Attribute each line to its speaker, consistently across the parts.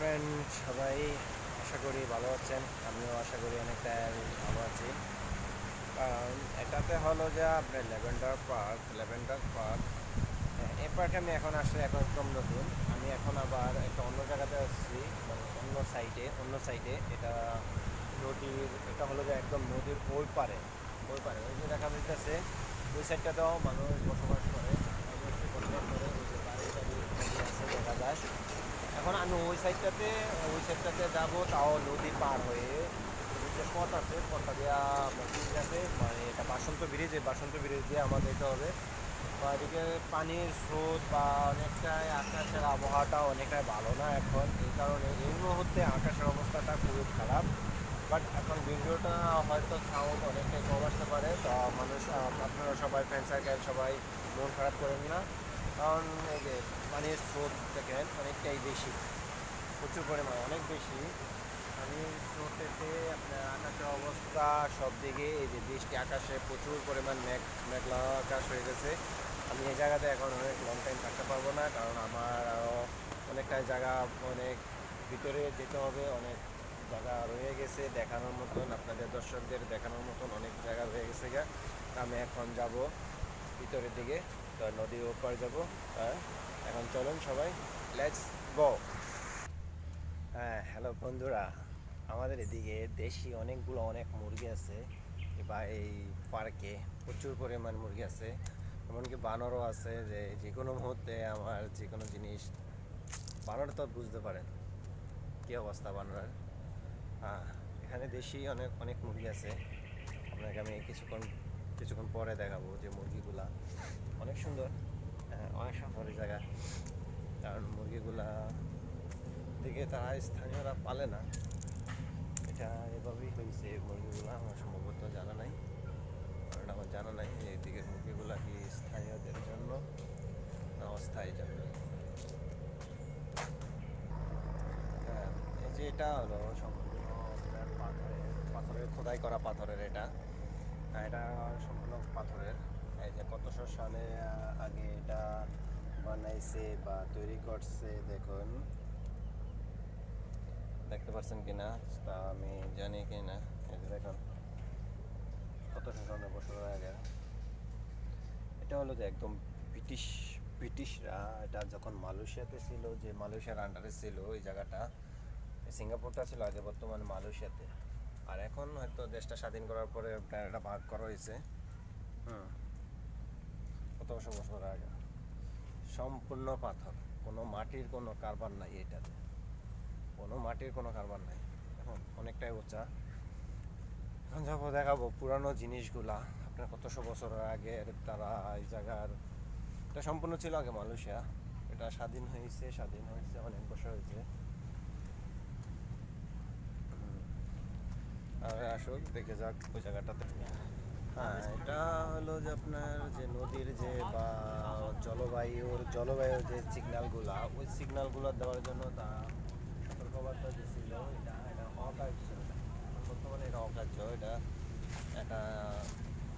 Speaker 1: Friend সবাই আশা করি ভালো আছেন। আমিও আশা করি অনেকটা ভালো আছি। কারণ এটাতে হলো যে আপনার ল্যাভেন্ডার পার্ক। হ্যাঁ, এই পার্কে আমি এখন আসলে এখন একদম নতুন। আমি এখন আবার একটা অন্য জায়গাতে আসছি, মানে অন্য সাইডে এটা এটা হলো যে একদম নদীর ওই পারে ওই যে দেখা যাইতেছে ওই সাইডটাতেও মানুষ বসবাস করে। বসবাস করে ওই যে বাড়ি টাড়ি আছে দেখা যায়। এখন আমি ওই সাইডটাতে যাব, তাও নদী পার হয়ে যে পথ আছে পথটা দিয়া ব্রিজ আছে, মানে এটা বাসন্ত ব্রিজ দিয়ে আমার যেতে হবে। বা এদিকে পানির স্রোত বা অনেকটাই আকাশের আবহাওয়াটা অনেকটাই ভালো না এখন, এই কারণে এই মুহূর্তে আকাশের অবস্থাটা খুবই খারাপ। বাট এখন ভিডিওটা হয়তো সাউন্ড অনেকটাই কম আসতে পারে, তো মানুষ আপনারা সবাই ফ্রেন্ড সার্কেল সবাই মন খারাপ করেন না। কারণ এই যে পানির স্রোত দেখেন অনেকটাই বেশি, প্রচুর পরিমাণ অনেক বেশি। পানির স্রোতেতে আপনার আকাশের অবস্থা সব দিকে এই যে বৃষ্টি, আকাশে প্রচুর পরিমাণ মেঘলা আকাশ হয়ে গেছে। আমি এই জায়গাতে এখন অনেক লং টাইম থাকতে পারবো না, কারণ আমার আরও অনেকটা জায়গা, অনেক ভিতরে যেতে হবে, অনেক জায়গা রয়ে গেছে দেখানোর মতন, আপনাদের দর্শকদের দেখানোর মতন অনেক জায়গা রয়ে গেছে গা। আমি এখন যাব ভিতরের দিকে, তো নদীর ওপার যাব। এখন চলুন সবাই, লেটস গো। হ্যাঁ, হ্যালো বন্ধুরা, আমাদের এদিকে দেশি অনেক মুরগি আছে। বা এই পার্কে প্রচুর পরিমাণ মুরগি আছে, এমনকি বানরও আছে। যে যে কোনো মুহূর্তে আমার যে কোনো জিনিস, বানর তো বুঝতে পারেন কী অবস্থা বানরের। হ্যাঁ, এখানে দেশি অনেক অনেক মুরগি আছে। আপনাকে আমি কিছুক্ষণ পরে দেখাবো যে মুরগিগুলা অনেক সুন্দর। হ্যাঁ, অনেক সুন্দর এই জায়গা। কারণ মুরগিগুলা দিকে তারা স্থানীয়রা পালে না, এটা এভাবেই হয়েছে। মুরগিগুলো আমার সম্ভবত জানা নাই, কারণ আমার জানা নাই এই দিকের মুরগিগুলা কি স্থানীয়দের জন্য না অস্থায়ী জন্য। হ্যাঁ, এই যে এটা হলো সম্পূর্ণ আপনার পাথরের খোদাই করা পাথরের এটা। হ্যাঁ, এটা সম্পূর্ণ পাথরের। এই যে কতশো সালে আগে এটা বানাইছে বা তৈরি করছে দেখুন, দেখতে পাচ্ছেন কিনা তা আমি জানি কিনা। এই যে দেখুন কতশো বছর আগে। এটা হলো যে একদম ব্রিটিশ ব্রিটিশরা এটা যখন মালয়েশিয়াতে ছিল, যে মালয়েশিয়ার আন্ডারে ছিল এই জায়গাটা। সিঙ্গাপুরটা ছিল আগে, বর্তমানে মালয়েশিয়াতে। আর এখন হয়তো দেশটা স্বাধীন করার পরে এটা ভাগ করা হয়েছে। হুম, কত বছর আগে। সম্পূর্ণ পাথর, কোনো মাটির কোনো কারবার নাই এটাতে, কোনো মাটির কোনো কারবার নাই। এখন অনেকটাই উঁচা। এখন যাবো, দেখাবো পুরানো জিনিসগুলা আপনার কতশো বছর আগের। তারা এই জায়গার, এটা সম্পূর্ণ ছিল আগে মালয়েশিয়া। এটা স্বাধীন হয়েছে অনেক বছর হয়েছে। আর আসুক দেখে যাক ওই জায়গাটাতে। হ্যাঁ, এটা হলো যে আপনার যে নদীর যে বা জলবায়ুর যে সিগন্যালগুলা, ওই সিগন্যালগুলো দেওয়ার জন্য তা সতর্কবার্তা দিয়েছিল। এটা অকার্য, বর্তমানে এটা অকার্য। এটা একটা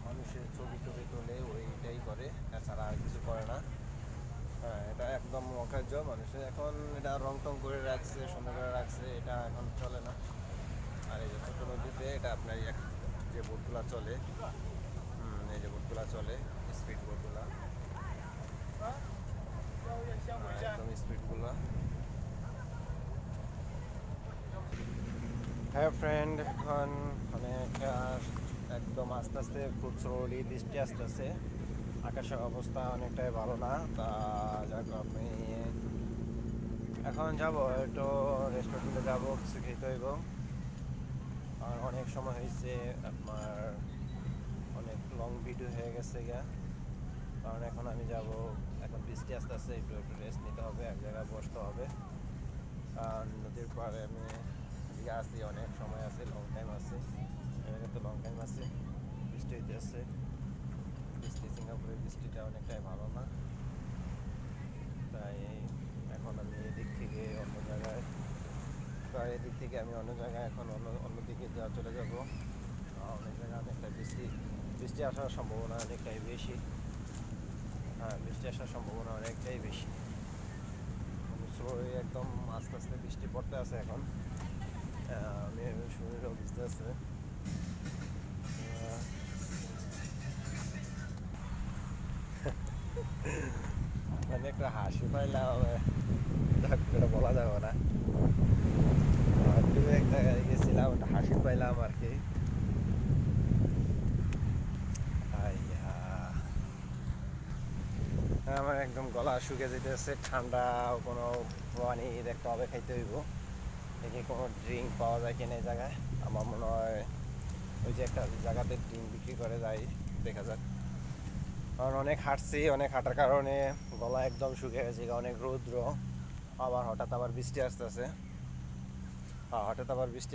Speaker 1: মানুষের ছবি টবি তোলে, ওইটাই করে, এছাড়া আর কিছু করে না। হ্যাঁ, এটা একদম অকার্য। মানুষের এখন এটা রং টং করে রাখছে, সুন্দর করে রাখছে, এটা এখন চলে না। আর এই যে ছোটো নদীতে এটা আপনার যে বোটগুলো চলে, এই যে বোটগুলো চলে, স্পিড বোটগুলো, একদম স্পিডগুলো। হ্যাঁ ফ্রেন্ড, এখন অনেক একদম আস্তে আস্তে খুব স্লোলি বৃষ্টি আসতেছে। আকাশের অবস্থা অনেকটাই ভালো না, তা যাক আমি এখন যাব একটু রেস্টুরেন্টে যাব, কিছু খেতে হইব। আর অনেক সময় হয়েছে আপনার, অনেক লং ভিডিও হয়ে গেছে গা। কারণ এখন আমি যাব, এখন বৃষ্টি আস্তে আস্তে একটু একটু রেস্ট নিতে হবে, এক জায়গায় বসতে হবে। কারণ নদীর পাড়ে আমি এদিকে আসি, অনেক সময় আছে, লং টাইম আছে, এখানে তো লং টাইম আছে। বৃষ্টি হইতে আসছে, সিঙ্গাপুরের বৃষ্টিটা অনেকটাই ভালো না। তাই এখন আমি এদিক থেকে অন্য জায়গায়, আমি অন্য জায়গায় এখন অন্যদিকে চলে যাব। অনেক জায়গায় অনেকটা বৃষ্টি আসার সম্ভাবনা অনেকটাই বেশি। হ্যাঁ, বৃষ্টি আসার সম্ভাবনা অনেকটাই বেশি। অবশ্যই একদম আস্তে আস্তে বৃষ্টি পড়তে আছে এখন। আমি শরীরও বুঝতে আছে। মানে একটা হাসি পাইলাম, এটা বলা যাবে না। এক জায়গায় গেছিলাম, একটা হাসি পাইলাম আর কি। আমার একদম গলা শুকিয়ে যেতেছে, ঠান্ডা কোনো পানি দেখতে হবে, খাইতে হইব। দেখি কোনো ড্রিঙ্ক পাওয়া যায় কিনা এই জায়গায়। আমার মনে হয় ওই যে একটা জায়গাতে ড্রিঙ্ক বিক্রি করে, যাই দেখা যাক। কারণ অনেক হাঁটছি, অনেক হাঁটার কারণে গলা একদম শুকিয়ে গেছে, অনেক রৌদ্র। আবার হঠাৎ বৃষ্টি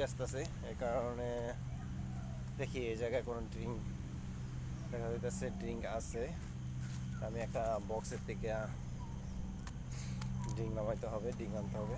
Speaker 1: আসতেছে, এই কারণে দেখি এই জায়গায় কোনো ড্রিঙ্ক দেখা যাইতেছে, ড্রিঙ্ক আছে। আমি একটা বক্সের থেকে ড্রিঙ্ক নামাইতে হবে, ড্রিঙ্ক আনতে হবে।